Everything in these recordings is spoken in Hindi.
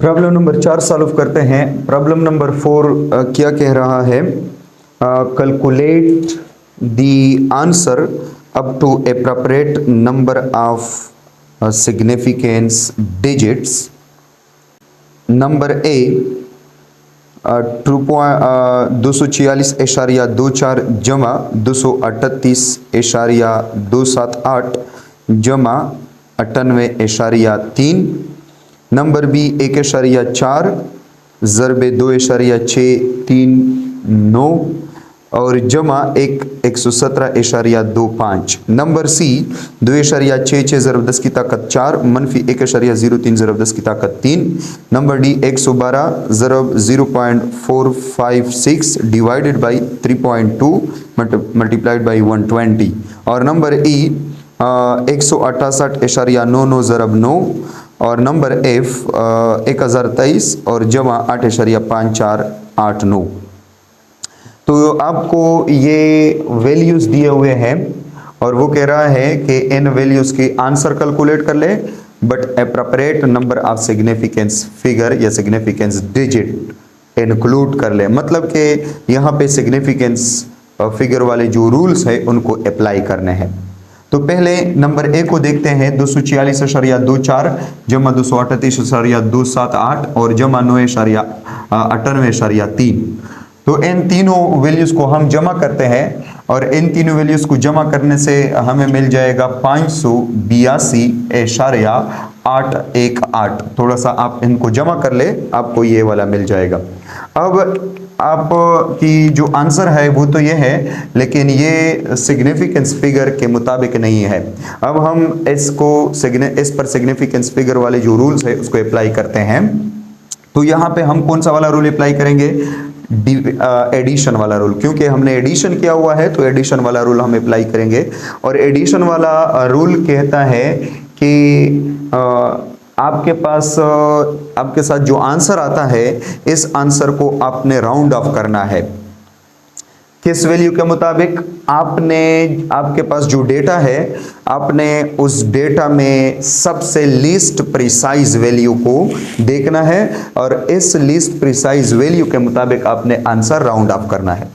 प्रॉब्लम नंबर 4 सॉल्व करते हैं। प्रॉब्लम नंबर 4 क्या कह रहा है? Calculate the answer up to appropriate number of significance digits. Number A 246.24 जमा 238.278 जमा 98.3। नंबर बी 1.4 ज़रबे 2.639 और जमा 117.25। नंबर सी 2.66 ज़रब 10 की ताकत 4 मनफी 1.03 ज़रब 10 की ताकत 3। Number D 112 ज़रब 0.456 divided by 3.2 multiplied by 120। और नंबर ई 168.99 ज़रब 9 और नंबर एफ 1023 और जमा 8.5489। तो आपको ये वैल्यूज दिए हुए हैं और वो कह रहा है कि इन वैल्यूज की आंसर कैलकुलेट कर ले, but appropriate number of significance figure या सिग्निफिकेंस डिजिट इंक्लूड कर ले। मतलब कि यहाँ पे सिग्निफिकेंस फिगर वाले जो रूल्स है उनको अप्लाई करने हैं। तो पहले नंबर ए को देखते हैं। 246.24 जमा 238.278 और जमा 9.98.3। तो इन तीनों वैल्यूज को हम जमा करते हैं और इन तीनों वैल्यूज को जमा करने से हमें मिल जाएगा 582.818। थोड़ा सा आप इनको जमा कर ले, आपको ये वाला मिल जाएगा। अब आप की जो आंसर है वो तो ये है, लेकिन ये सिग्निफिकेंस फिगर के मुताबिक नहीं है। अब हम इस पर सिग्निफिकेंस फिगर वाले जो रूल्स है उसको अप्लाई करते हैं। तो यहाँ पे हम कौन सा वाला रूल अप्लाई करेंगे? एडिशन वाला रूल, क्योंकि हमने एडिशन किया हुआ है तो एडिशन वाला रूल हम अप्लाई करेंगे। और एडिशन वाला रूल कहता है कि आपके पास आपके साथ जो आंसर आता है इस आंसर को आपने राउंड ऑफ करना है। किस वैल्यू के मुताबिक? आपके पास जो डेटा है आपने उस डेटा में सबसे लीस्ट प्रिसाइज वैल्यू को देखना है और इस लीस्ट प्रिसाइज वैल्यू के मुताबिक आपने आंसर राउंड ऑफ करना है।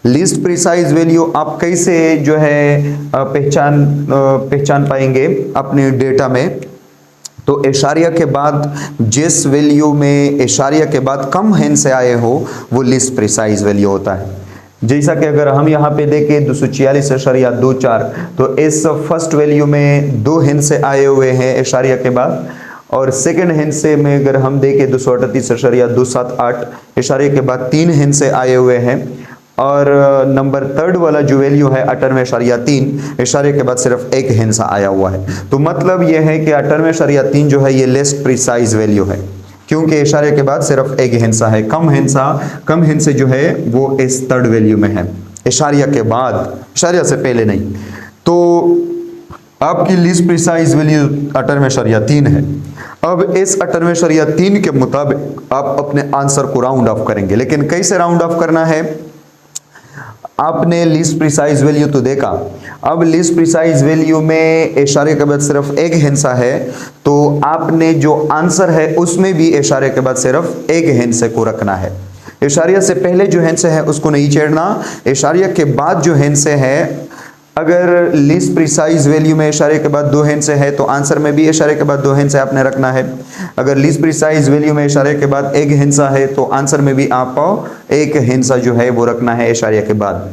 लीस्ट प्रिसाइज वैल्यू आप कैसे जो है पहचान पाएंगे अपने डेटा में? तो इशारिया के बाद जिस वैल्यू में इशारिया के बाद कम हिंस आए हो वो लीस्ट प्रिसाइज वैल्यू होता है। जैसा कि अगर हम यहाँ पे देखें 246.24 तो इस फर्स्ट वैल्यू में 2 हिंस आए हुए हैं इशारिया के बाद, और सेकंड हिंस में अगर हम देखें 238.278 इशारे के बाद 3 हिंस आए हुए हैं, और नंबर थर्ड वाला जो वैल्यू है 98.3 इशारे के बाद सिर्फ 1 हिंसा आया हुआ है। तो मतलब यह है कि 98.3 जो है ये लेस्ट प्रिसाइज वैल्यू है, क्योंकि इशारे के बाद सिर्फ 1 हिंसा है। कम हिंसे जो है वो इस थर्ड वैल्यू में है, इशारिया के बाद, इशारिया से पहले नहीं। तो आपकी लीस्ट प्रिसाइज वैल्यू 98.3 है। अब इस 98.3 के मुताबिक आप अपने आंसर को राउंड ऑफ करेंगे, लेकिन कैसे राउंड ऑफ करना है? आपने लीस्ट प्रिसाइज वैल्यू तो देखा, अब लीस्ट प्रिसाइज वैल्यू में इशारे के बाद सिर्फ 1 हिंसा है, तो आपने जो आंसर है उसमें भी इशारे के बाद सिर्फ 1 हिंसे को रखना है। इशारिया से पहले जो हिंसे है उसको नहीं छेड़ना, इशारिया के बाद जो हिंसे है, अगर लीस्ट प्रिसाइज वैल्यू में इशारे के बाद 2 हिंसे है तो आंसर में भी इशारे के बाद 2 हिंसे आपने रखना है। अगर लीस्ट प्रिसाइज वैल्यू में इशारे के बाद 1 हिंसा है तो आंसर में भी आपको 1 हिंसा जो है वो रखना है इशारे के बाद।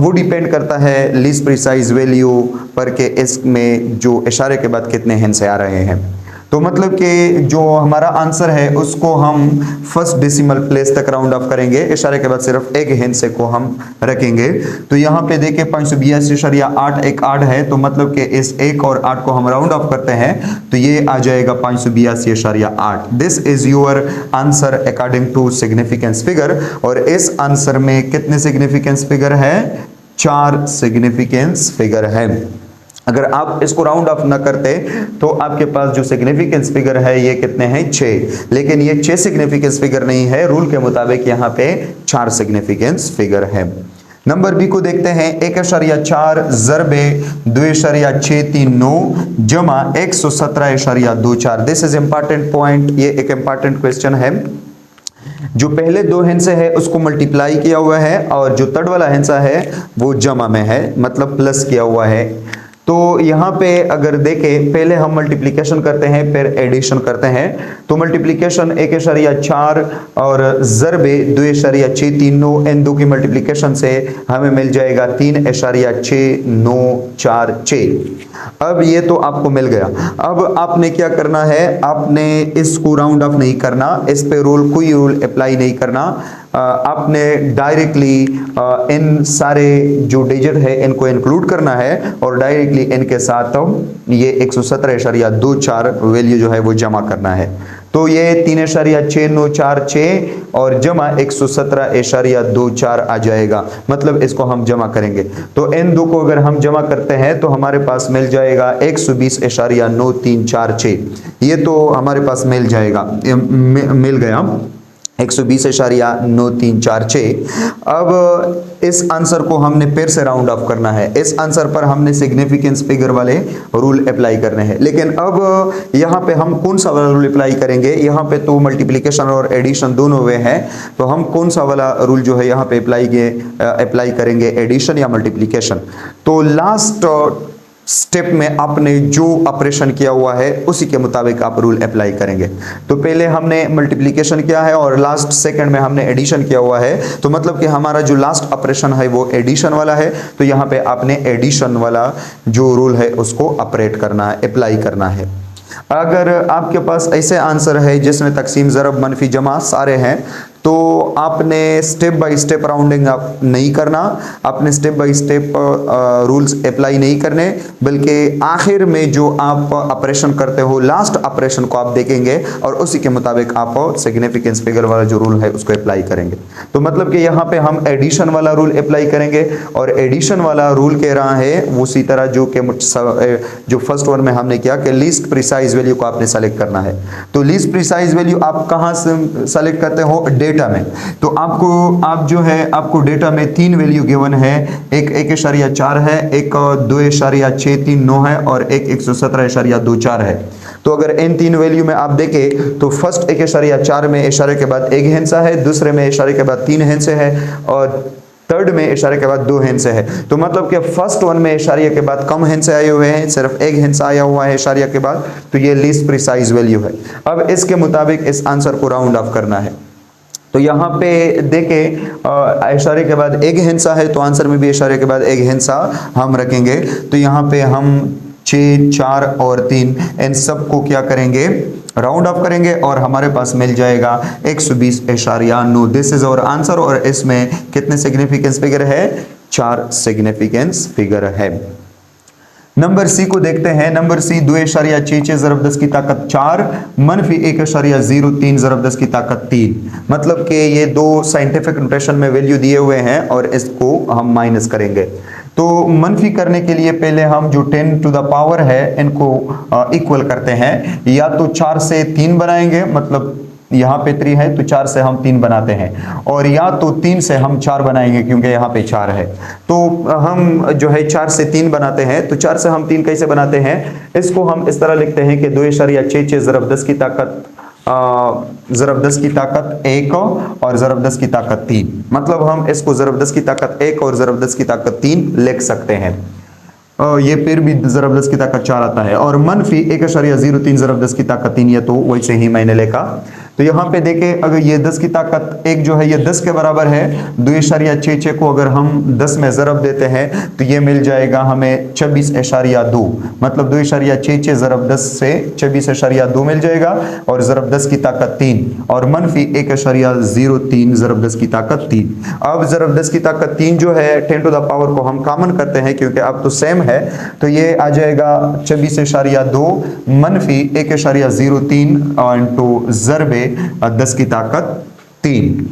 वो डिपेंड करता है लीस्ट प्रिसाइज वैल्यू पर के इसमें जो इशारे के बाद कितने हिंसे आ रहे हैं। तो मतलब कि जो हमारा आंसर है उसको हम फर्स्ट डेसिमल प्लेस तक राउंड ऑफ करेंगे, इशारे के बाद सिर्फ 1 हिंसे को हम रखेंगे। तो यहाँ पे देखिए 582.818 है, तो मतलब कि इस 1 और 8 को हम राउंड ऑफ करते हैं तो ये आ जाएगा 582.8। This is your answer according to significance figure. और इस आंसर में कितने सिग्निफिकेंस फिगर है? 4 सिग्निफिकेंस फिगर है। अगर आप इसको राउंड ऑफ ना करते तो आपके पास जो सिग्निफिकेंस फिगर है ये कितने हैं? 6। लेकिन ये 6 सिग्निफिकेंस फिगर नहीं है, रूल के मुताबिक यहाँ पे 4 सिग्निफिकेंस फिगर है। नंबर बी को देखते हैं 1.4 ज़रबे 2.639 जमा 117.24। दिस इज इंपॉर्टेंट पॉइंट, ये एक इंपॉर्टेंट क्वेश्चन है। जो पहले दो हिस्से है उसको मल्टीप्लाई किया हुआ है और जो थर्ड वाला हिस्सा है वो जमा में है, मतलब प्लस किया हुआ है। तो यहाँ पे अगर देखें, पहले हम मल्टीप्लिकेशन करते हैं फिर एडिशन करते हैं। तो मल्टीप्लिकेशन 1.4 और ज़रबे 2.639, इन दो की मल्टीप्लिकेशन से हमें मिल जाएगा 3.6946। अब ये तो आपको मिल गया। अब आपने क्या करना है, आपने इसको राउंड ऑफ नहीं करना, इस पे कोई रूल अप्लाई नहीं करना। आपने डायरेक्टली इन सारे जो डिजिट है इनको इंक्लूड करना है और डायरेक्टली इनके साथ ये 117.24 वैल्यू जो है वो जमा करना है। तो ये 3.6946 और जमा 117.24 आ जाएगा, मतलब इसको हम जमा करेंगे। तो इन दो को अगर हम जमा करते हैं तो हमारे पास मिल जाएगा 120.9346। ये तो हमारे पास मिल जाएगा, मिल गया 120.9346। अब इस आंसर को हमने फिर से राउंड ऑफ करना है। इस आंसर पर हमने सिग्निफिकेंस फिगर वाले रूल अप्लाई करने हैं। लेकिन अब यहाँ पे हम कौन सा वाला रूल अप्लाई करेंगे, यहाँ पे तो मल्टीप्लिकेशन और एडिशन दोनों वे हैं, तो हम कौन सा वाला रूल जो है यहाँ पे अप्लाई करेंगे, एडिशन या मल्टीप्लिकेशन। तो लास्ट स्टेप में आपने जो ऑपरेशन किया हुआ है उसी के मुताबिक आप रूल अप्लाई करेंगे। तो पहले हमने मल्टीप्लिकेशन किया है और लास्ट सेकंड में हमने एडिशन किया हुआ है, तो मतलब कि हमारा जो लास्ट ऑपरेशन है वो एडिशन वाला है। तो यहाँ पे आपने एडिशन वाला जो रूल है उसको ऑपरेट करना है, अप्लाई करना है। अगर आपके पास ऐसे आंसर है जिसमें तकसीम, ज़रब, मनफी, जमा सारे हैं, तो आपने स्टेप बाय स्टेप राउंडिंग आप नहीं करना, आपने step by step rules apply नहीं करने, बल्कि आखिर में जो आप ऑपरेशन करते हो लास्ट ऑपरेशन को आप देखेंगे और उसी के मुताबिक आप सिग्निफिकेंस फिगर वाला जो रूल है उसको अप्लाई करेंगे। तो मतलब कि यहाँ पे हम एडिशन वाला रूल अप्लाई करेंगे और एडिशन वाला रूल कह रहा है उसी तरह जो फर्स्ट वन में हमने किया कि लीस्ट प्रिसाइज वैल्यू को आपने सेलेक्ट करना है। तो लीस्ट प्रिसाइज वैल्यू आप कहाँ से सेलेक्ट करते हो, डेटा में। तो आपको डेटा में 3 वैल्यू गिवन है, एक 1.4 है, एक 2.639 है और एक 117.24 है। तो अगर इन 3 वैल्यू में आप देखें तो फर्स्ट 1.4 में इशारे के बाद एक हिस्सा है, दूसरे में इशारे के बाद 3 हिस्से है और थर्ड में इशारे के बाद 2 हिस्से है। तो मतलब कि फर्स्ट वन में इशारिया के बाद कम हिस्से आए हुए हैं, सिर्फ एक हिस्सा आया हुआ है इशारिया के बाद, तो ये लीस्ट प्रिसाइज वैल्यू है। अब इसके मुताबिक इस आंसर को राउंड ऑफ करना है। तो यहाँ पे देखें इशारे के बाद एक हिस्सा है, तो आंसर में भी इशारे के बाद एक हिस्सा हम रखेंगे। तो यहाँ पे हम 6, 4 और 3 इन सब को क्या करेंगे, राउंड ऑफ करेंगे और हमारे पास मिल जाएगा 120.9। This is our answer. और इसमें कितने सिग्निफिकेंस फिगर है, 4 सिग्निफिकेंस फिगर है। नंबर सी को देखते हैं। नंबर सी 2.66 ज़रब 10 की ताकत 4 मनफी 1.03 ज़रब 10 की ताकत 3। मतलब कि ये दो साइंटिफिक नोटेशन में वैल्यू दिए हुए हैं और इसको हम माइनस करेंगे। तो मनफी करने के लिए पहले हम जो 10 टू द पावर है इनको इक्वल करते हैं। या तो 4 से 3 बनाएंगे, मतलब यहाँ पे 3 है तो 4 से हम 3 बनाते हैं, और या तो 3 से हम 4 बनाएंगे क्योंकि यहाँ पे 4 है। तो हम जो है 4 से 3 बनाते हैं। तो 4 से हम 3 कैसे बनाते हैं, इसको हम इस तरह लिखते हैं कि 2.66 ज़रब 10 की ताकत ज़रब 10 की ताकत 1 और ज़रब 10 की ताकत 3। मतलब हम इसको ज़रब 10 की ताकत 1 और ज़रब 10 की ताकत 3 लिख सकते हैं। ये फिर भी ज़रब 10 की ताकत 4 आता है। और मनफी 1.03 ज़रब 10 की ताकत 3, ये तो वैसे ही मैंने लिखा। तो यहाँ पे देखें, अगर ये 10 की ताकत 1 जो है ये 10 के बराबर है, 2.66 को अगर हम 10 में ज़रब देते हैं तो ये मिल जाएगा हमें 26.2। मतलब 2.66 ज़रब 10 से 26.2 मिल जाएगा और ज़रब 10 की ताकत 3 और मनफी 1.03 ज़रब 10 की ताकत 3। अब ज़रब 10 की ताकत 3 जो है 10 टू द पावर को हम कॉमन करते हैं क्योंकि अब तो सेम है। तो ये आ जाएगा 26.2 मनफी 1.03 इंटू ज़रबे 10 की ताकत 3।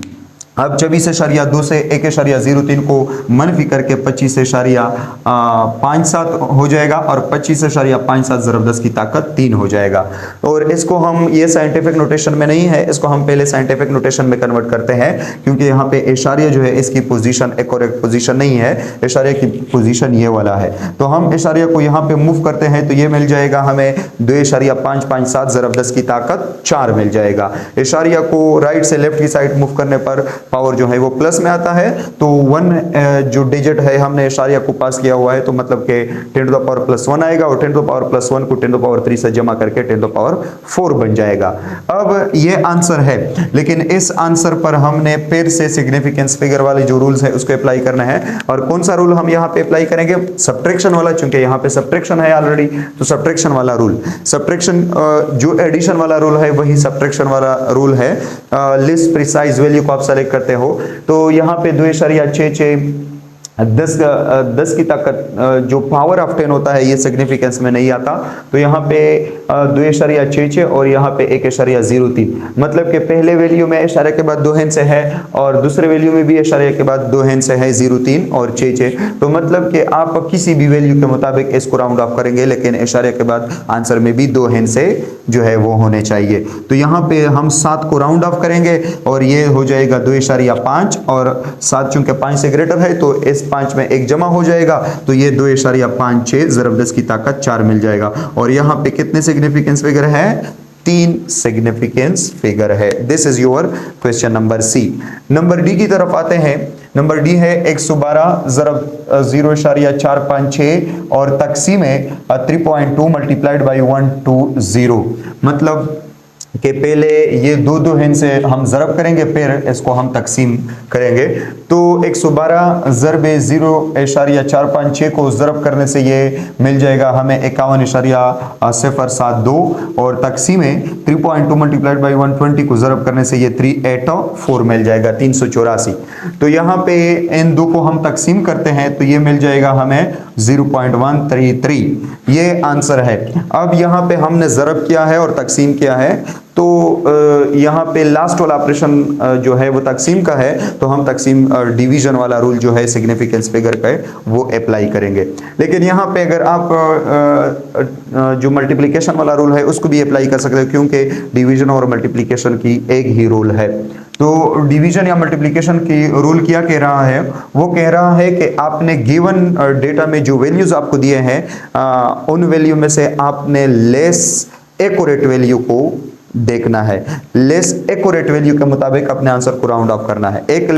अब 24.2 से 1.03 को मनफी करके 25.57 हो जाएगा और 25.57 ज़रब 10 की ताकत 3 हो जाएगा। और इसको हम, ये साइंटिफिक नोटेशन में नहीं है, इसको हम पहले साइंटिफिक नोटेशन में कन्वर्ट करते हैं, क्योंकि यहाँ पे इशारिया जो है इसकी पोजीशन एक करेक्ट पोजीशन नहीं है, इशारिया की पोजीशन ये वाला है। तो हम इशारिया को यहाँ पे मूव करते हैं तो ये मिल जाएगा हमें 2.557 ज़रब 10 की ताकत 4 मिल जाएगा। इशारिया को राइट से लेफ्ट की साइड मूव करने पर पावर जो है वो प्लस में आता है, तो 1 जो डिजिट है हमने इशारिया को पास किया हुआ है, तो मतलब कि 10⁻+1 आएगा और 10⁻+1 को 10⁻³ से जमा करके 10⁻4 बन जाएगा। अब ये आंसर है, लेकिन इस आंसर पर हमने फिर से सिग्निफिकेंस फिगर वाले जो रूल्स है उसको अप्लाई करना है। और कौन सा रूल हम यहाँ पे अप्लाई करेंगे? सब्ट्रैक्शन वाला, चूंकि यहाँ पे सब्ट्रैक्शन है ऑलरेडी, तो सब्ट्रैक्शन वाला रूल, सब्ट्रैक्शन जो एडिशन वाला रूल है वही सब्ट्रैक्शन वाला रूल है। लिस्ट प्रिसाइज वैल्यू को आप सेलेक्ट करते हो, तो यहाँ पे 2.66 10 की ताकत जो पावर ऑफ 10 होता है ये सिग्निफिकेंस में नहीं आता, तो यहाँ पे 2.66 और यहाँ पे 1.03, मतलब कि पहले वैल्यू में इशारे के बाद 2 हिंस है और दूसरे वैल्यू में भी इशारे के बाद 2 हिंस है 0.3 और 6, तो मतलब कि आप किसी भी वैल्यू के मुताबिक इसको राउंड ऑफ करेंगे, लेकिन इशारे के बाद आंसर में भी 2 हिंस जो है वो होने चाहिए। तो यहाँ पे हम 7 को राउंड ऑफ करेंगे और ये हो जाएगा 2.5 और 7 चूंकि 5 से ग्रेटर है तो इस 5 में 1 जमा हो जाएगा, तो ये 2.56 ज़रब 10 की ताकत 4 मिल जाएगा। और यहाँ पे कितने सिग्निफिकेंस फिगर है? 3 सिग्निफिकेंस फिगर है। This is your question number C. Number D की तरफ आते हैं। नंबर डी है 112 ज़रब 0.456 और तकसीमे 3.2 मल्टीप्लाइड बाई 120, मतलब कि पहले ये दो हिंद से हम ज़रब करेंगे, फिर इसको हम तकसीम करेंगे। तो 112 ज़रब 0.456 को ज़रब करने से ये मिल जाएगा हमें 51.072 और तकसीमे 3.2 मल्टीप्लाइड बाई 120 को ज़रब करने से ये 384 मिल जाएगा, 384। तो यहाँ पे इन दो को हम तकसीम करते हैं तो ये मिल जाएगा हमें 0.133, ये आंसर है। अब यहाँ पे हमने ज़रब किया है और तकसीम किया है, तो यहाँ पे लास्ट वाला ऑपरेशन जो है वो तकसीम का है, तो हम तकसीम डिवीजन वाला रूल जो है सिग्निफिकेंस फिगर का वो अप्लाई करेंगे। लेकिन यहाँ पे अगर आप जो मल्टीप्लिकेशन वाला रूल है उसको भी अप्लाई कर सकते हो, क्योंकि डिवीजन और मल्टीप्लिकेशन की एक ही रूल है। तो डिवीजन या मल्टीप्लिकेशन की रूल क्या कह रहा है? वो कह रहा है कि आपने गिवन डेटा में जो वैल्यूज आपको दिए हैं उन वैल्यू में से आपने लेस एक्यूरेट वैल्यू को देखना है। लेस एक्यूरेट वैल्यू के मुताबिक अपने आंसर को राउंड ऑफ करना है। एक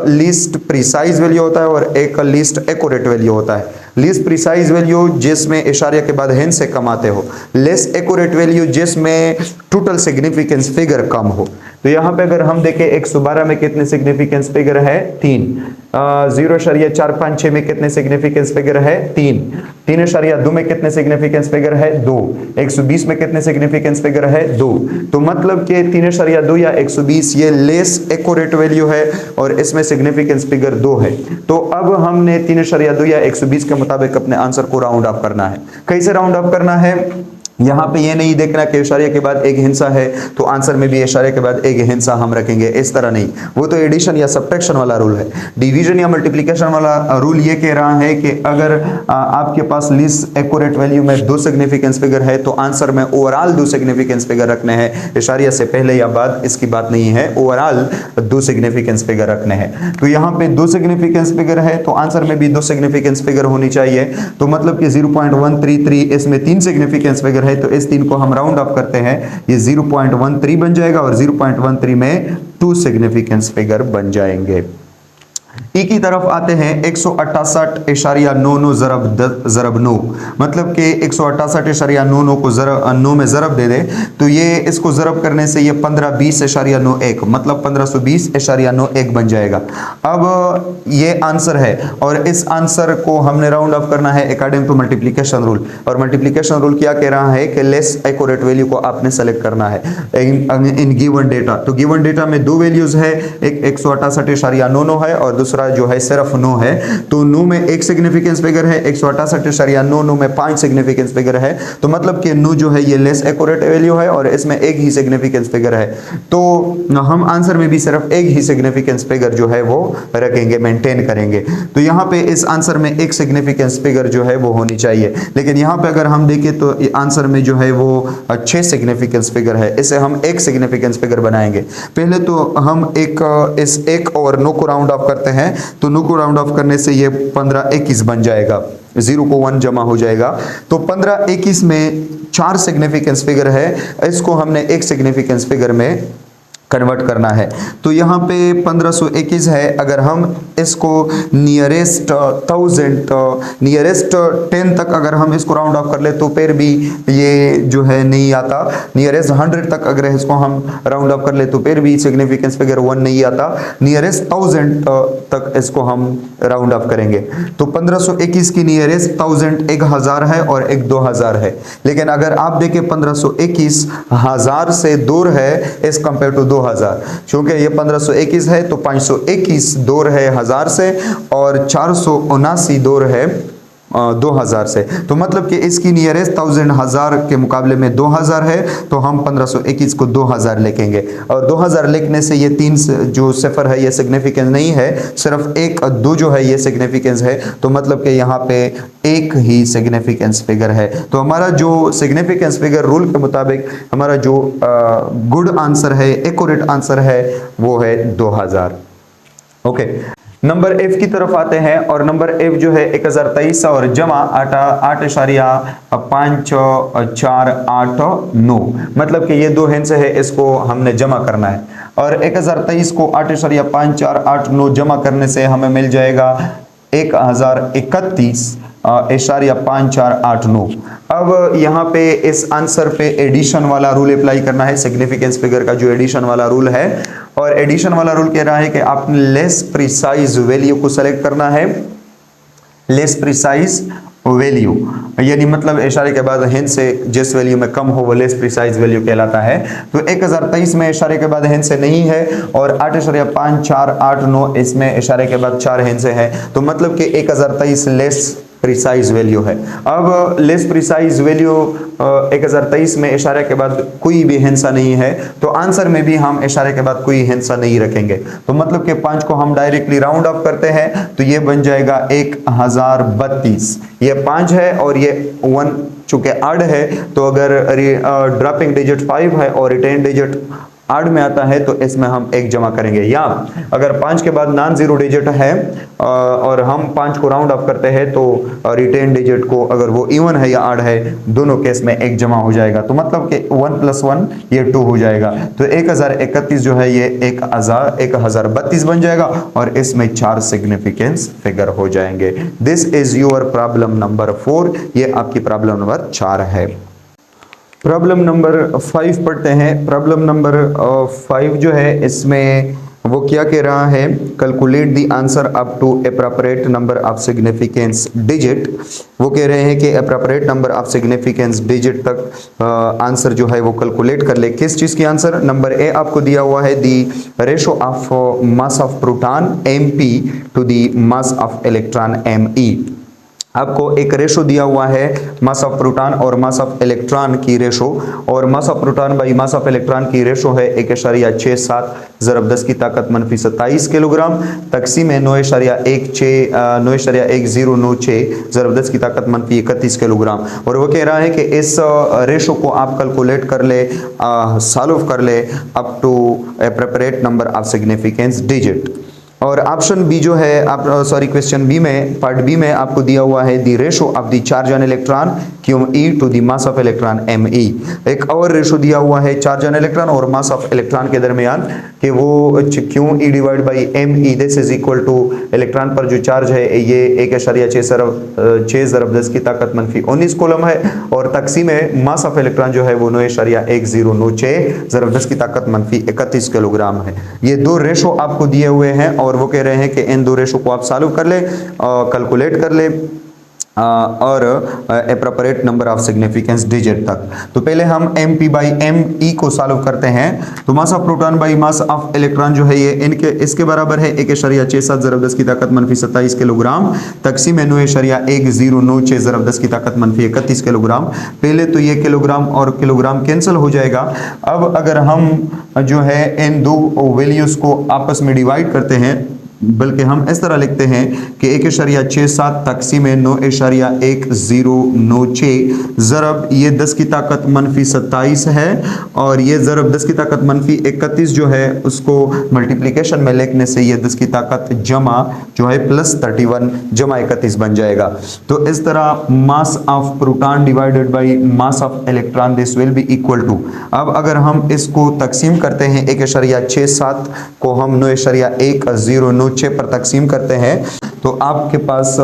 लीस्ट प्रिसाइज वैल्यू होता है और एक लीस्ट एक्यूरेट वैल्यू होता है। लीस्ट प्रिसाइज वैल्यू जिसमें इशारे के बाद हिंस से कम आते हो, लेस एक्यूरेट वैल्यू जिसमें टोटल सिग्निफिकेंस फिगर कम हो। तो यहाँ पे अगर हम देखें 112 में कितने सिग्निफिकेंस फिगर है? 3। 0.456 में कितने सिग्निफिकेंस फिगर है? 3। 3.2 में कितने सिग्निफिकेंस फिगर है? 2। 120 में कितने सिग्निफिकेंस फिगर है? 2। तो मतलब कि 3.2 या 120 ये लेस एक्यूरेट वैल्यू है और इसमें सिग्निफिकेंस फिगर 2 है। तो अब हमने 3.2 या 120 के मुताबिक अपने आंसर को राउंड ऑफ करना है। कैसे राउंड ऑफ करना है? यहाँ पे ये नहीं देखना कि इशारे के बाद एक हिंसा है तो आंसर में भी इशारे के बाद एक हिंसा हम रखेंगे, इस तरह नहीं। वो तो एडिशन या सब्ट्रैक्शन वाला रूल है। डिवीजन या मल्टीप्लिकेशन वाला रूल ये कह रहा है कि अगर आपके पास लीस्ट एक्यूरेट वैल्यू में 2 सिग्निफिकेंस फिगर है तो आंसर में ओवरऑल 2 सिग्निफिकेंस फिगर रखने हैं, इशारिया से पहले या बाद इसकी बात नहीं है, ओवरऑल 2 सिग्निफिकेंस फिगर रखने हैं। तो यहाँ पे 2 सिग्निफिकेंस फिगर है तो आंसर में भी 2 सिग्निफिकेंस फिगर होनी चाहिए। तो मतलब कि 0.133 इसमें 3 सिग्निफिकेंस फिगर है, तो इस 3 को हम राउंड ऑफ करते हैं, ये 0.13 बन जाएगा और 0.13 में 2 सिग्निफिकेंस फिगर बन जाएंगे। ई की तरफ आते हैं 168.99 ज़रब 9, मतलब कि 168.99 को 9 में ज़रब दे दे तो ये इसको ज़रब करने से ये 1520.91 मतलब 1520.91 बन जाएगा। अब ये आंसर है और इस आंसर को हमने राउंड ऑफ करना है अकॉर्डिंग टू मल्टीप्लिकेशन रूल। और मल्टीप्लिकेशन रूल क्या कह रहा है कि लेस एक्यूरेट वैल्यू को आपने सेलेक्ट करना है इन गिवन डेटा। तो गिवन डेटा में 2 वैल्यूज है, एक 168.99 है और दूसरा जो है सिर्फ नो है। तो नो में एक सिग्निफिकेंस फिगर है 168.9, नो में 5 सिग्निफिकेंस फिगर है। तो मतलब कि नो जो है ये लेस एक्यूरेट वैल्यू है और इसमें एक ही सिग्निफिकेंस फिगर है। तो हम आंसर में भी सिर्फ एक ही सिग्निफिकेंस फिगर जो है वो रखेंगे, मेंटेन करेंगे। तो यहाँ पे इस आंसर में एक सिग्निफिकेंस फिगर जो है वो होनी चाहिए, लेकिन यहाँ पे अगर हम देखें तो आंसर में जो है वो 6 सिग्निफिकेंस फिगर है। इसे हम एक सिग्निफिकेंस फिगर बनाएंगे। पहले तो हम इस एक और नो को राउंड ऑफ करते हैं। तो नो को राउंड ऑफ करने से ये 15-21 बन जाएगा, 0 को 1 जमा हो जाएगा। तो 15-21 में 4 सिग्निफिकेंस फिगर है, इसको हमने एक सिग्निफिकेंस फिगर में कन्वर्ट करना है। तो यहाँ पे 1521 है, अगर हम इसको नियरेस्ट 10 तक अगर हम इसको राउंड ऑफ कर ले तो फिर भी ये जो है नहीं आता। नियरेस्ट 100 तक अगर इसको हम राउंड ऑफ कर ले तो फिर भी सिग्निफिकेंस फिगर 1 नहीं आता। नियरेस्ट 1000 तक इसको हम राउंड ऑफ करेंगे। तो 1521 की नियरेस्ट 1000 एक 1000 है और एक 2000 है। लेकिन अगर आप देखें 1521 1000 से दूर है एज कंपेयर टू 2000, क्योंकि ये 1521 है तो 521 दूर है 1000 से और 479 दूर है 2000 से। तो मतलब कि इसकी नियरेस्ट 1000 के मुकाबले में 2000 है, तो हम 1521 को 2000 लिखेंगे। और 2000 लिखने से ये 3 जो सिफर है ये सिग्निफिकेंस नहीं है, सिर्फ 1 और 2 जो है ये सिग्निफिकेंस है। तो मतलब कि यहाँ पे एक ही सिग्निफिकेंस फिगर है। तो हमारा जो सिग्निफिकेंस फिगर रूल के मुताबिक हमारा जो गुड आंसर है, एक्यूरेट आंसर है, वो है 2000। ओके, नंबर एफ की तरफ आते हैं और नंबर एफ जो है 1023 और जमा 8.5489, मतलब कि ये 2 हिस्से है, इसको हमने जमा करना है। और 1023 को 8.5489 जमा करने से हमें मिल जाएगा 1031.5489। अब यहाँ पे इस आंसर पे एडिशन वाला रूल अप्लाई करना है, सिग्निफिकेंस फिगर का जो एडिशन वाला रूल है। और एडिशन वाला रूल कह रहा है कि आपने लेस प्रिसाइज वैल्यू को सेलेक्ट करना है। लेस प्रिसाइज वैल्यू यानी मतलब इशारे के बाद हिंस से जिस वैल्यू में कम हो वो लेस प्रिसाइज वैल्यू कहलाता है। तो 1023 में इशारे के बाद हिंस से नहीं है और 8.5489 इसमें इशारे के बाद 4 हिंस है। तो मतलब कि 1023 लेस प्रिसाइज वैल्यू है। अब लेस प्रिसाइज वैल्यू 1023 में इशारे के बाद कोई भी हिंसा नहीं है, तो आंसर में भी हम इशारे के बाद कोई हिंसा नहीं रखेंगे। तो मतलब कि 5 को हम डायरेक्टली राउंड ऑफ करते हैं तो ये बन जाएगा 1032। ये 5 है और ये 1 चूंकि आड है, तो अगर ड्रॉपिंग डिजिट 5 है और रिटेन डिजिट आड में आता है तो इसमें हम 1 जमा करेंगे। या अगर 5 के बाद नॉन जीरो डिजिट है और हम 5 को राउंड ऑफ करते हैं तो रिटेन डिजिट को अगर वो इवन है या आड है, दोनों केस में 1 जमा हो जाएगा। तो मतलब कि 1 + 1 ये 2 हो जाएगा। तो 1031 जो है ये 1032 बन जाएगा और इसमें 4 सिग्निफिकेंस फिगर हो जाएंगे। This is your problem number 4। ये आपकी प्रॉब्लम नंबर 4 है। प्रॉब्लम नंबर 5 पढ़ते हैं। प्रॉब्लम नंबर 5 जो है इसमें वो क्या कह रहा है, calculate the answer up to appropriate number of significance digit. वो कह रहे हैं कि appropriate number of significance digit तक आंसर जो है वो कैलकुलेट कर ले। किस चीज़ की आंसर? नंबर ए आपको दिया हुआ है the ratio of mass of proton Mp to the mass of electron Me। आपको एक रेशो दिया हुआ है मास ऑफ प्रोटॉन और मास ऑफ इलेक्ट्रॉन की रेशो, और मास of proton by mass of electron की रेशो है 1.67 ज़रब 10 की ताकत -27 किलोग्राम तकसीम 9.1096 ज़रब 10 की ताकत -31 किलोग्राम। और वो कह रहा है कि इस रेशो को आप कैलकुलेट कर ले, सॉल्व कर ले up to appropriate number of significance digit. और ऑप्शन बी जो है क्वेश्चन बी में, पार्ट बी में आपको दिया हुआ है the ratio of the charge on electron QE to the mass of electron Me। एक और रेशो दिया हुआ है चार्ज ऑन इलेक्ट्रॉन और मास ऑफ इलेक्ट्रॉन के दरमियान कि वो QE divide by Me this is equal two electron पर जो चार्ज है ये 1.6 ज़रब 10 की ताकत -19 कूलम है, और तकसीम मास ऑफ इलेक्ट्रॉन जो है वो 9.1096 ज़रब 10 की ताकत -31 किलोग्राम है। ये 2 रेशो आपको दिए हुए हैं और वो कह रहे हैं कि इन 2 रेशो को आप सॉल्व कर ले, कैलकुलेट कर ले और appropriate number of significance digit तक। तो पहले हम mp बाई me को सॉल्व करते हैं। तो मास of proton by mass of electron जो है ये इनके इसके बराबर है 1.67 ज़रब 10 की ताकत -27 किलोग्राम तकसीम 9.1096 ज़रब 10 की ताकत -31 किलोग्राम। पहले तो ये किलोग्राम और किलोग्राम कैंसिल हो जाएगा। अब अगर हम जो है इन दो वैल्यूज को आपस में डिवाइड करते हैं, बल्कि हम इस तरह लिखते हैं कि 1.67 तकसीम 9.1096 ज़रब ये 10 की ताकत -27 है और ये ज़रब 10 की ताकत -31 जो है उसको मल्टीप्लिकेशन में लिखने से ये 10 की ताकत जमा जो है +31 जमा 31 बन जाएगा। तो इस तरह mass of proton divided by mass of electron this will be equal to. अब अगर हम इसको तकसीम करते हैं 1.67 को हम 9.1096 पर तकसीम करते हैं तो आपके पास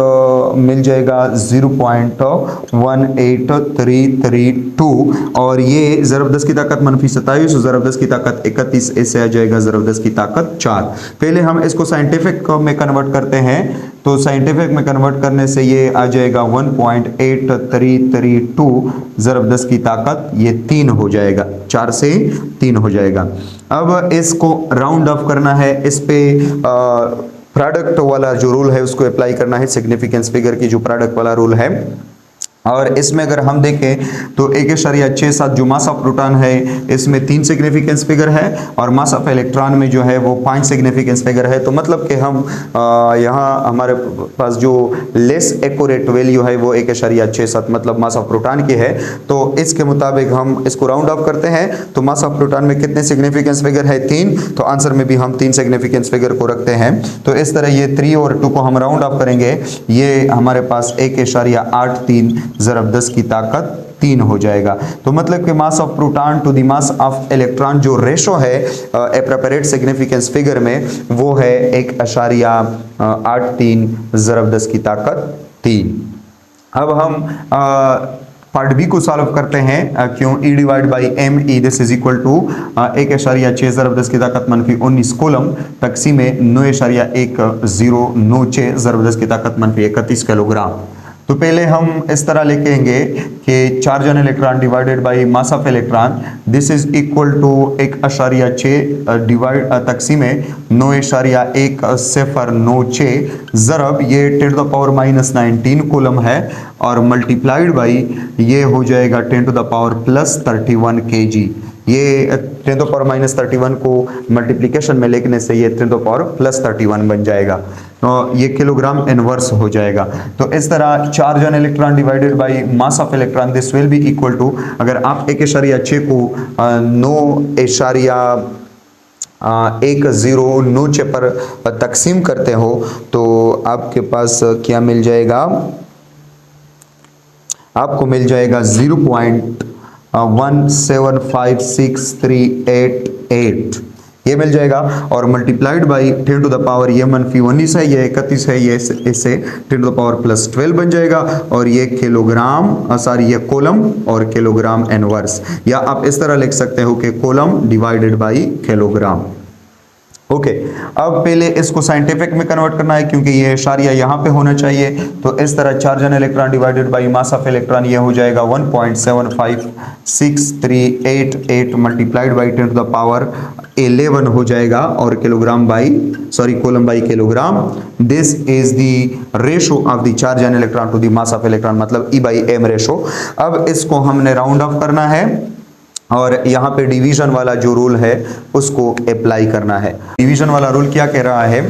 मिल जाएगा 0.18332 और ये ज़रब 10 की ताकत -27 ज़रब 10 की ताकत 31 ऐसे आ जाएगा ज़रब 10 की ताकत 4। पहले हम इसको साइंटिफिक में कन्वर्ट करते हैं तो साइंटिफिक में कन्वर्ट करने से ये आ जाएगा 1.8332 ज़रब 10 की ताकत ये 3 हो जाएगा, 4 से 3 हो जाएगा। अब इसको राउंड ऑफ करना है, इस पे प्रोडक्ट वाला जो रूल है उसको अप्लाई करना है, सिग्निफिकेंस फिगर की जो प्रोडक्ट वाला रूल है। और इसमें अगर हम देखें तो 1.67 जो मास ऑफ प्रोटॉन है इसमें 3 सिग्निफिकेंस फिगर है और मास ऑफ इलेक्ट्रॉन में जो है वो 5 सिग्निफिकेंस फिगर है। तो मतलब कि हम यहाँ हमारे पास जो लेस एक्यूरेट वैल्यू है वो 1.67 मतलब मास ऑफ प्रोटॉन की है। तो इसके मुताबिक हम इसको राउंड ऑफ करते हैं तो मास ऑफ प्रोटॉन में कितने सिग्निफिकेंस फिगर है 3, तो आंसर में भी हम 3 सिग्निफिकेंस फिगर को रखते हैं। तो इस तरह ये 3 और 2 को हम राउंड ऑफ करेंगे, ये हमारे पास 1.83 ज़रब 10 की ताकत 3 हो जाएगा। तो मतलब कि mass of proton to the mass of electron जो रेशो है एप्रोप्रिएट सिग्निफिकेंस फिगर में वो है 1.83 ज़रब 10 की ताकत 3। अब हम पार्ट बी को सॉल्व करते हैं। क्यों E divide by ME this is equal to 1.6 ज़रब 10 की ताकत -19 कोलम तकसीम 9.1096 ज़रब 10 की ताकत -31 किलोग्राम। तो पहले हम इस तरह लिखेंगे कि charge on electron divided by mass of electron this is equal to 1.6 divide तकसीम 9.1096 ज़रब ये 10⁻⁻19 कूलम है और मल्टीप्लाइड बाई ये हो जाएगा 10⁻+31 kg। ये 10⁻⁻31 को मल्टीप्लिकेशन में लिखने से ये 10⁻+31 बन जाएगा, तो ये किलोग्राम इनवर्स हो जाएगा। तो इस तरह charge on electron divided by mass of electron this will be equal to, अगर आप 1.6 को 9.1096 पर तकसीम करते हो तो आपके पास क्या मिल जाएगा, आपको मिल जाएगा 0.175638 ये मिल जाएगा और multiplied by 10 to the power ये -19 है, ये 31 है, ये इससे 10 टू द पावर +12 बन जाएगा और ये किलोग्राम सॉरी ये कोलम और किलोग्राम इनवर्स, या आप इस तरह लिख सकते हो कि coulomb divided by kilogram. Okay, अब पहले इसको साइंटिफिक में कन्वर्ट करना है क्योंकि ये इशारिया यहाँ पे होना चाहिए। तो इस तरह charge on electron divided by mass of electron ये हो जाएगा 1.75638 multiplied by 10 to the power 11 हो जाएगा और kilogram by coulomb by kilogram. This is the ratio of the charge on electron to the mass of electron, मतलब E/m रेशो। अब इसको हमने राउंड ऑफ करना है और यहाँ पे डिवीजन वाला जो रूल है उसको अप्लाई करना है। डिवीजन वाला रूल क्या कह रहा है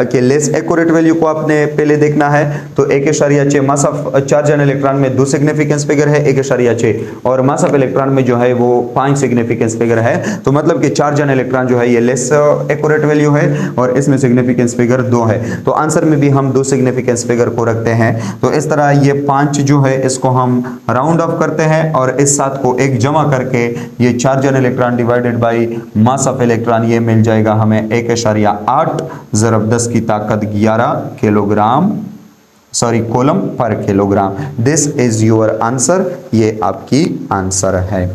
कि लेस एक्यूरेट वैल्यू को आपने पहले देखना है। तो 1.6 mass of charge on electron में 2 सिग्निफिकेंस फिगर है 1.6 और मास ऑफ इलेक्ट्रॉन में जो है वो 5 सिग्निफिकेंस फिगर है। तो मतलब कि चार्ज ऑन इलेक्ट्रॉन जो है ये लेस एक्यूरेट वैल्यू है और इसमें सिग्निफिकेंस फिगर 2 है। तो आंसर में भी हम 2 सिग्निफिकेंस फिगर को रखते हैं। तो इस तरह ये 5 जो है इसको हम राउंड ऑफ करते हैं और इस 7 को एक जमा करके ये charge on electron divided by mass of electron ये मिल जाएगा हमें 1.8 ज़रब 10 की ताकत 11 किलोग्राम कोलम पर kilogram. This is your answer, ये आपकी आंसर है।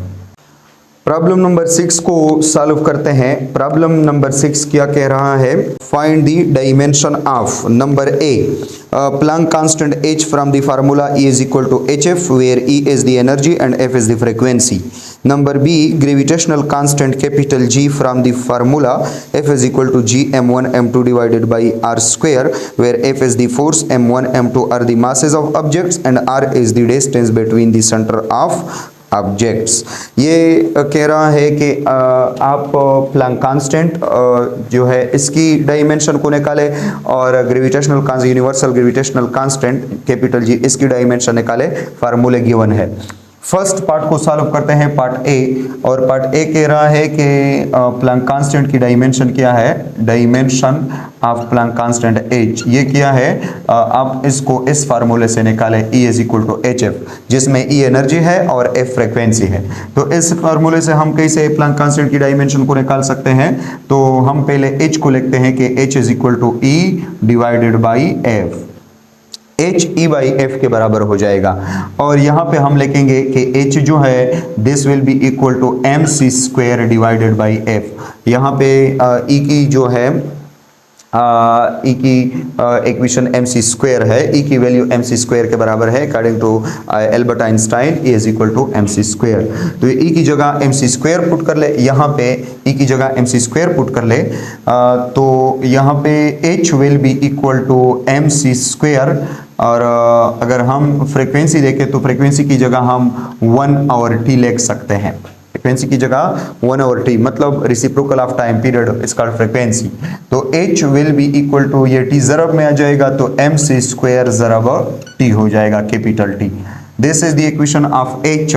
प्रॉब्लम नंबर 6 को सॉल्व करते हैं। प्रॉब्लम नंबर 6 क्या कह रहा है? Find the dimension of number A Planck constant h from the formula E is equal to hf where E is the energy and f is the frequency. Number B gravitational constant capital G from the formula F is equal to G m1 m2 divided by r square where F is the force, m1 m2 are the masses of objects and r is the distance between the center of objects. ये कह रहा है कि आप प्लैंक कांस्टेंट जो है इसकी डायमेंशन को निकाले और gravitational constant, universal gravitational constant capital G, इसकी डायमेंशन निकाले। फार्मूले गिवन है। फर्स्ट पार्ट को सॉल्व करते हैं, पार्ट ए। और पार्ट ए कह रहा है कि प्लैंक कांस्टेंट की डायमेंशन क्या है? Dimension of Planck constant H, ये क्या है? आप इसको इस फार्मूले से निकालें, E is equal to H F, जिसमें E एनर्जी है और F फ्रीक्वेंसी है। तो इस फार्मूले से हम कैसे प्लैंक कांस्टेंट की डायमेंशन को निकाल सकते हैं? तो हम पहले H को लिखते हैं कि H is equal to E divided by F। H E by F के बराबर हो जाएगा। और यहाँ पे हम लिखेंगे कि H जो है this will be equal to mc square divided by F। यहाँ पे E की जो है E की इक्वेशन mc स्क्वायर है, E की वैल्यू mc स्क्वायर के बराबर है according to Albert Einstein, E is equal to mc square. तो E की जगह mc स्क्वायर पुट कर ले, यहाँ पे E की जगह mc स्क्वायर पुट कर ले, तो यहाँ पे H will be equal to mc square. और अगर हम फ्रीक्वेंसी देखें तो फ्रीक्वेंसी की जगह हम 1/t लिख सकते हैं। फ्रीक्वेंसी की जगह 1/t मतलब रेसिप्रोकल ऑफ टाइम पीरियड इसका फ्रीक्वेंसी। तो H will be equal to, ये T ज़रब में आ जाएगा तो mc स्क्वायर ज़रब T हो जाएगा, capital T। This is the equation of H।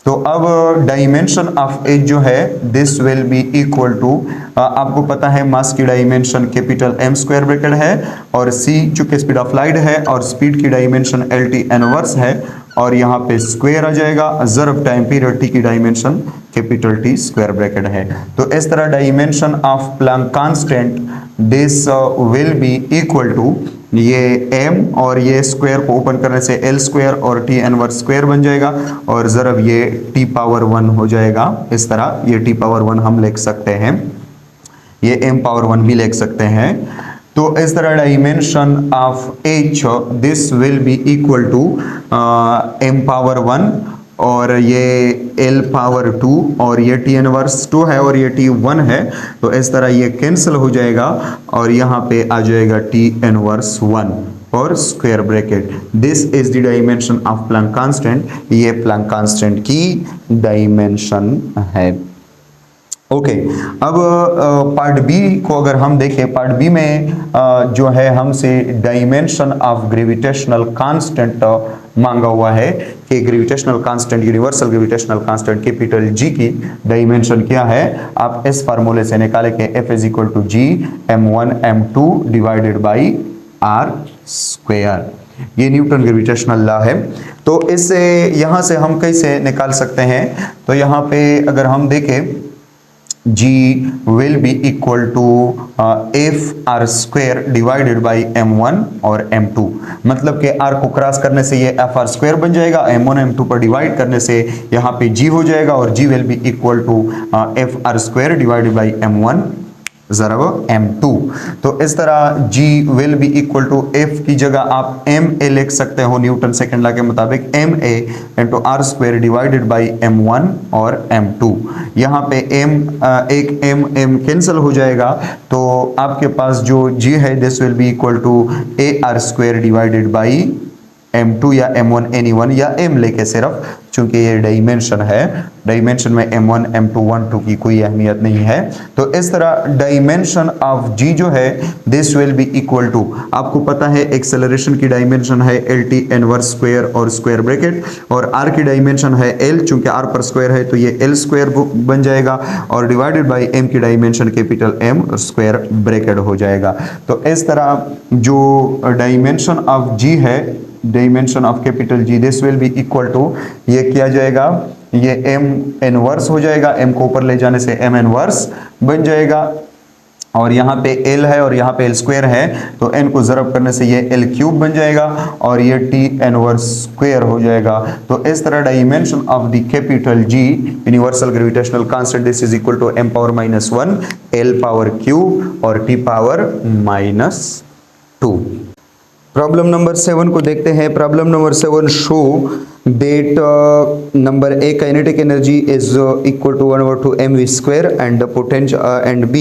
तो अब डायमेंशन ऑफ H जो है this will be equal to, आपको पता है मास की dimension capital M square bracket है और C चूंकि स्पीड ऑफ लाइट है और स्पीड की डायमेंशन LT इनवर्स है और यहाँ पे स्क्वायर आ जाएगा, ज़रब टाइम पीरियड T की dimension capital T square bracket है। तो इस तरह dimension of Planck constant this will be equal to, ये m और ये स्क्वायर को ओपन करने से L स्क्वायर और T इनवर्स स्क्वायर बन जाएगा और ज़रब ये T पावर 1 हो जाएगा। इस तरह ये T पावर 1 हम लिख सकते हैं, ये m पावर 1 भी लिख सकते हैं। तो इस तरह dimension of H this will be equal to m power 1 और ये L पावर 2 और ये T इनवर्स 2 है और ये T 1 है। तो इस तरह ये कैंसिल हो जाएगा और यहाँ पे आ जाएगा T इनवर्स 1 और square bracket. This is the dimension of Planck constant. ये प्लैंक कांस्टेंट की डायमेंशन है। ओके, अब पार्ट बी को अगर हम देखें, पार्ट बी में जो है हमसे डायमेंशन ऑफ ग्रेविटेशनल कांस्टेंट मांगा हुआ है कि gravitational constant, universal gravitational constant capital G की डायमेंशन क्या है। आप इस फार्मूले से निकालें कि F is equal to G m1 m2 divided by r square. ये न्यूटन ग्रेविटेशनल लॉ है। तो इससे यहाँ से हम कैसे निकाल सकते हैं? तो यहाँ पे अगर हम देखें G will be equal to f r square divided by m1 और m2। मतलब कि r को क्रॉस करने से ये f r square बन जाएगा, m1 m2 पर डिवाइड करने से यहाँ पे G हो जाएगा और G will be equal to f r square divided by m1 ज़रब m2। तो इस तरह G will be equal to F की जगह आप ma लिख सकते हो न्यूटन सेकंड लॉ के मुताबिक, ma into r square divided by m1 और m2। यहाँ पे एक m कैंसिल हो जाएगा तो आपके पास जो G है this will be equal to ar square divided by m2 या m1 any1 या m लेके सिर्फ, चूंकि ये डायमेंशन है, डायमेंशन में m1 m2 1 2 की कोई अहमियत नहीं है। तो इस तरह डायमेंशन ऑफ g जो है this will be equal to, आपको पता है एक्सेलरेशन की डायमेंशन है lt इनवर्स स्क्वायर और स्क्वायर ब्रैकेट और r की डायमेंशन है l, चूंकि r पर स्क्वायर है तो ये l स्क्वायर बन जाएगा और डिवाइडेड बाई m की dimension capital M square bracket हो जाएगा। तो इस तरह जो डायमेंशन ऑफ g है, dimension of capital G this will be equal to, ये किया जाएगा, ये m इनवर्स हो जाएगा, m को ऊपर ले जाने से m इनवर्स बन जाएगा और यहाँ पे L है और यहाँ पे L स्क्वायर है, तो n को ज़रब करने से ये L क्यूब बन जाएगा और ये T इनवर्स स्क्वायर हो जाएगा। तो इस तरह dimension of the capital G universal gravitational constant this is equal to m power -1 L power cube और T पावर -2। प्रॉब्लम नंबर 7 को देखते हैं। Problem number 7 show that number A kinetic energy is equal to 1/2 mv square and the potential and B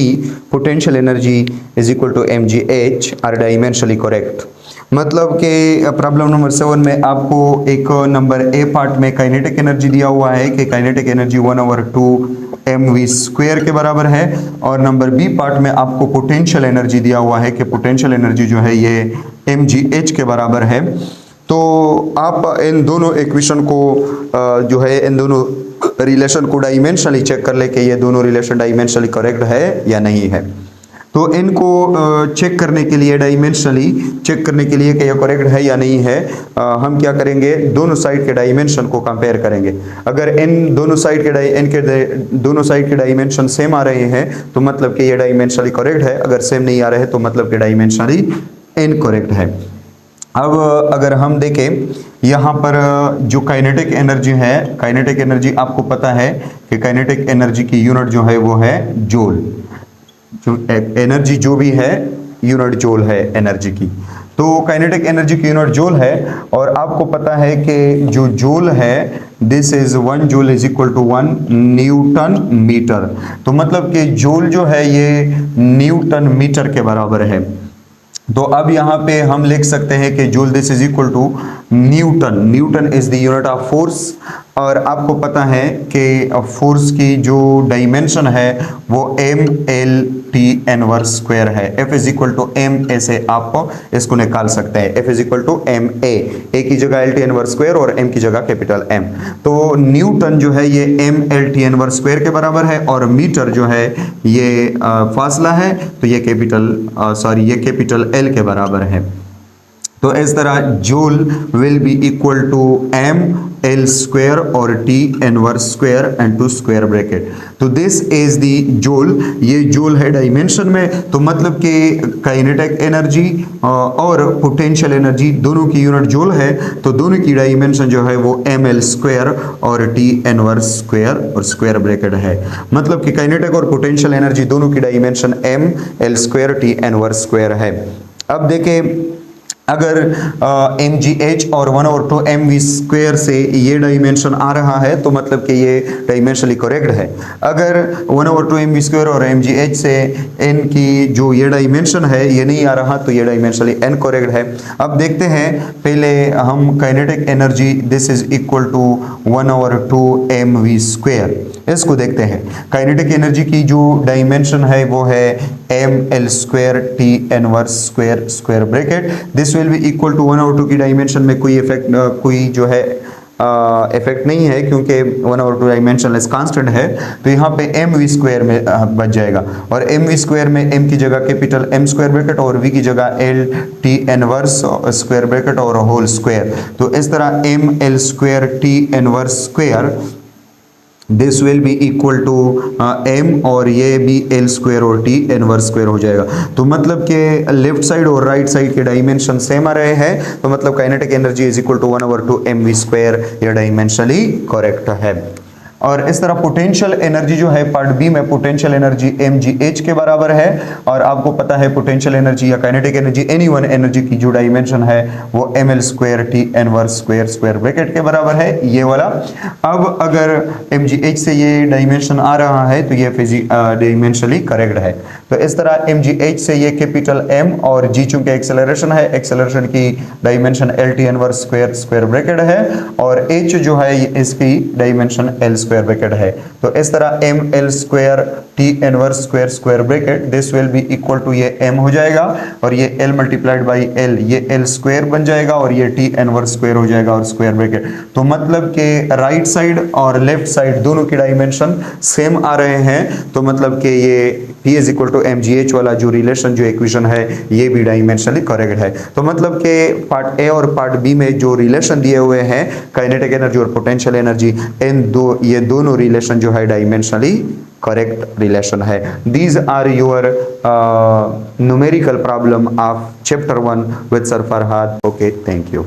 potential energy is equal to mgh are dimensionally correct। मतलब कि प्रॉब्लम नंबर 7 में आपको एक नंबर ए पार्ट में काइनेटिक एनर्जी दिया हुआ है कि काइनेटिक एनर्जी 1/2 mv स्क्वायर के बराबर है, और नंबर बी पार्ट में आपको पोटेंशियल एनर्जी दिया हुआ है कि पोटेंशियल एनर्जी जो है ये mgh के बराबर है। तो आप इन दोनों इक्वेशन को जो है इन दोनों रिलेशन को डायमेंशनली चेक कर ले कि ये दोनों रिलेशन डायमेंशनली करेक्ट है या नहीं है। तो इनको चेक करने के लिए डायमेंशनली चेक करने के लिए कि ये करेक्ट है या नहीं है, हम क्या करेंगे, दोनों साइड के डायमेंशन को कंपेयर करेंगे। अगर इन दोनों साइड के डायमेंशन सेम आ रहे हैं तो मतलब कि ये डायमेंशनली करेक्ट है, अगर सेम नहीं आ रहे हैं तो मतलब कि डायमेंशनली इनकरेक्ट है। अब अगर हम देखें यहाँ पर जो काइनेटिक एनर्जी है, काइनेटिक एनर्जी आपको पता है कि काइनेटिक एनर्जी की यूनिट जो है वो है जूल। जो एनर्जी जो भी है यूनिट जूल है एनर्जी की, तो काइनेटिक एनर्जी की यूनिट जूल है। और आपको पता है कि जो जूल है this is 1 joule is equal to 1 Newton metre. तो मतलब कि जूल जो है ये न्यूटन मीटर के बराबर है। तो अब यहाँ पे हम लिख सकते हैं कि joule this is equal to Newton. Newton is the unit of force, और आपको पता है कि फोर्स की जो डायमेंशन है वो mLT इनवर्स स्क्वायर है। F is equal to m ऐसे आप इसको निकाल सकते हैं। F is equal to ma, a की जगह LT इनवर्स स्क्वायर और m की जगह कैपिटल M। तो न्यूटन जो है ये mLT इनवर्स स्क्वायर के बराबर है, और मीटर जो है ये फासला है, तो ये कैपिटल L के बराबर है। तो इस तरह joule will be equal to m L square और T inverse square and to square bracket. तो दिस इज द जूल, ये जूल है डायमेंशन में। तो मतलब कि काइनेटिक एनर्जी और पोटेंशियल एनर्जी दोनों की यूनिट जूल है, तो दोनों की डायमेंशन जो है वो mL स्क्वायर और T इनवर्स स्क्वायर और स्क्वायर ब्रैकेट है। मतलब कि काइनेटिक और पोटेंशियल एनर्जी दोनों की dimension mL square T inverse square है। अब देखें, अगर mgh और 1/2 mv स्क्वायर से ये डायमेंशन आ रहा है तो मतलब कि ये डायमेंशनली करेक्ट है। अगर 1/2 mv स्क्वायर और mgh से n की जो ये डायमेंशन है ये नहीं आ रहा तो ये डायमेंशनली इनकरेक्ट है। अब देखते हैं, पहले हम kinetic energy this is equal to 1/2 mv square, इसको देखते हैं। काइनेटिक एनर्जी की जो डायमेंशन है वो है mL square T inverse square square bracket. This will be equal to 1/2 की डायमेंशन में कोई इफेक्ट नहीं है क्योंकि 1/2 डायमेंशनलेस कांस्टेंट है, तो यहाँ पे mv स्क्वायर में बच जाएगा। और mv स्क्वायर में m की जगह कैपिटल M स्क्वायर ब्रैकेट और v की जगह L T inverse square bracket और होल स्क्वायर। तो इस तरह mL square T inverse square this will be equal to m और ये भी L स्क्वायर और T इनवर्स स्क्वायर हो जाएगा। तो मतलब कि लेफ्ट साइड और राइट साइड के डायमेंशन सेम आ रहे हैं, तो मतलब kinetic energy is equal to 1/2 mv square, ये डायमेंशनली करेक्ट है। और इस तरह पोटेंशियल एनर्जी जो है पार्ट बी में पोटेंशियल एनर्जी mgh के बराबर है, और आपको पता है पोटेंशियल एनर्जी या kinetic energy any one energy की जो डायमेंशन है वो mL square T inverse square square bracket के बराबर है, ये वाला। अब अगर mgh से ये डायमेंशन आ रहा है तो ये डायमेंशनली करेक्ट है। तो इस तरह mgh से ये कैपिटल M और g चूंकि एक्सेलरेशन है, एक्सेलरेशन की dimension LT inverse square square bracket है, और h जो है इसकी डायमेंशन L स्क्वायर ब्रैकेट है। तो इस तरह mL square T inverse square square bracket this will be equal to ये m हो जाएगा और ये L मल्टीप्लाइड बाई L, ये L स्क्वायर बन जाएगा और ये T इनवर्स स्क्वायर हो जाएगा और स्क्वायर ब्रैकेट। तो मतलब कि राइट साइड और लेफ्ट साइड दोनों की डायमेंशन सेम आ रहे हैं, तो मतलब कि ये P is equal to mgh वाला जो रिलेशन जो इक्वेशन है ये भी डायमेंशनली करेक्ट है। तो मतलब कि पार्ट ए और पार्ट बी में जो रिलेशन दिए हुए हैं काइनेटिक एनर्जी और पोटेंशियल एनर्जी, ये दोनों रिलेशन जो है डायमेंशनली करेक्ट रिलेशन है। These are your numerical problem of chapter 1 with sir Farhad. Okay, thank you.